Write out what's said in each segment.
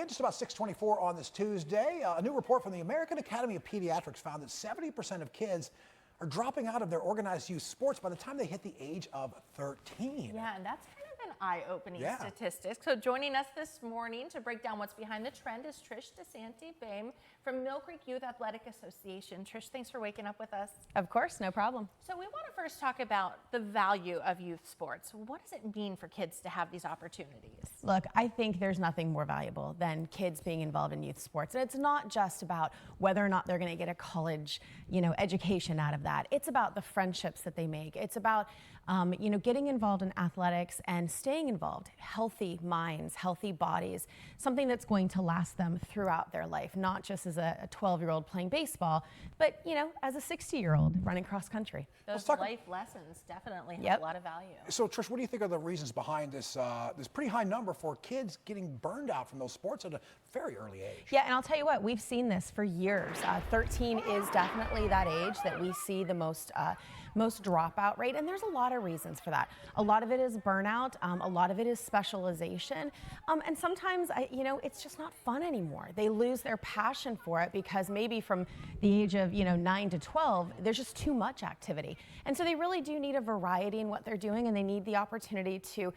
Just about 6:24 on this Tuesday, a new report from the American Academy of Pediatrics found that 70% of kids are dropping out of their organized youth sports by the time they hit the age of 13. Yeah, and that's kind of an eye-opening Yeah. statistic. So joining us this morning to break down what's behind the trend is Trish DeSanti-Bame from Mill Creek Youth Athletic Association. Trish, thanks for waking up with us. Of course, no problem. So we want to first talk about the value of youth sports. What does it mean for kids to have these opportunities? Look, I think there's nothing more valuable than kids being involved in youth sports. And it's not just about whether or not they're going to get a college, education out of that. It's about the friendships that they make. It's about, getting involved in athletics and staying involved. Healthy minds, healthy bodies, something that's going to last them throughout their life, not just as a 12-year-old playing baseball, but, as a 60-year-old running cross country. Those life lessons definitely have a lot of value. So, Trish, what do you think are the reasons behind this pretty high number for kids getting burned out from those sports at a very early age? Yeah, and I'll tell you what, we've seen this for years. 13 is definitely that age that we see the most dropout rate, and there's a lot of reasons for that. A lot of it is burnout, a lot of it is specialization, and sometimes, it's just not fun anymore. They lose their passion for it because maybe from the age of 9 to 12, there's just too much activity. And so they really do need a variety in what they're doing, and they need the opportunity to,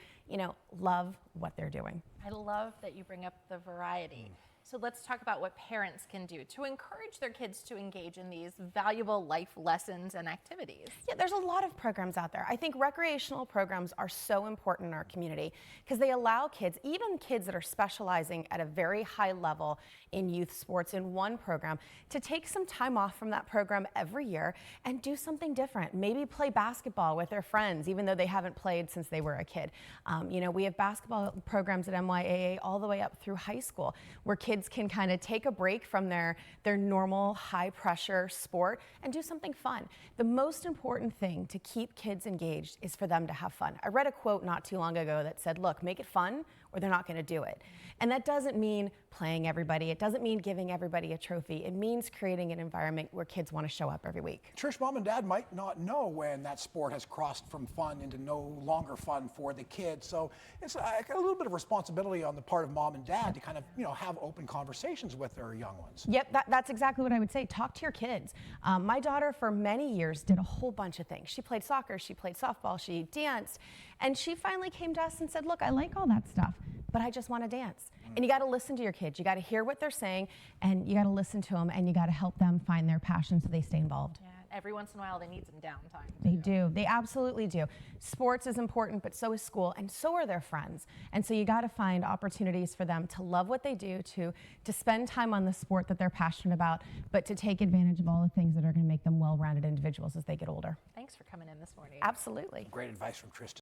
love what they're doing. I love that you bring up the variety. So let's talk about what parents can do to encourage their kids to engage in these valuable life lessons and activities. Yeah, there's a lot of programs out there. I think recreational programs are so important in our community because they allow kids, even kids that are specializing at a very high level in youth sports in one program, to take some time off from that program every year and do something different. Maybe play basketball with their friends, even though they haven't played since they were a kid. We have basketball programs at MYAA all the way up through high school where kids can kind of take a break from their normal high pressure sport and do something fun. The most important thing to keep kids engaged is for them to have fun. I read a quote not too long ago that said, look, make it fun or they're not going to do it. And that doesn't mean playing everybody. It doesn't mean giving everybody a trophy. It means creating an environment where kids want to show up every week. Trish, mom and dad might not know when that sport has crossed from fun into no longer fun for the kids. So it's a little bit of responsibility on the part of mom and dad to kind of, have open conversations with their young ones. Yep, that's exactly what I would say. Talk to your kids. My daughter for many years did a whole bunch of things. She played soccer, she played softball, she danced, and she finally came to us and said, look, I like all that stuff, but I just want to dance. And you got to listen to your kids. You got to hear what they're saying, and you got to listen to them, and you got to help them find their passion so they stay involved. Yeah, every once in a while they need some downtime. They do. They absolutely do. Sports is important, but so is school, and so are their friends. And so you got to find opportunities for them to love what they do, to spend time on the sport that they're passionate about, but to take advantage of all the things that are going to make them well-rounded individuals as they get older. Thanks for coming in this morning. Absolutely. Great advice from Trish.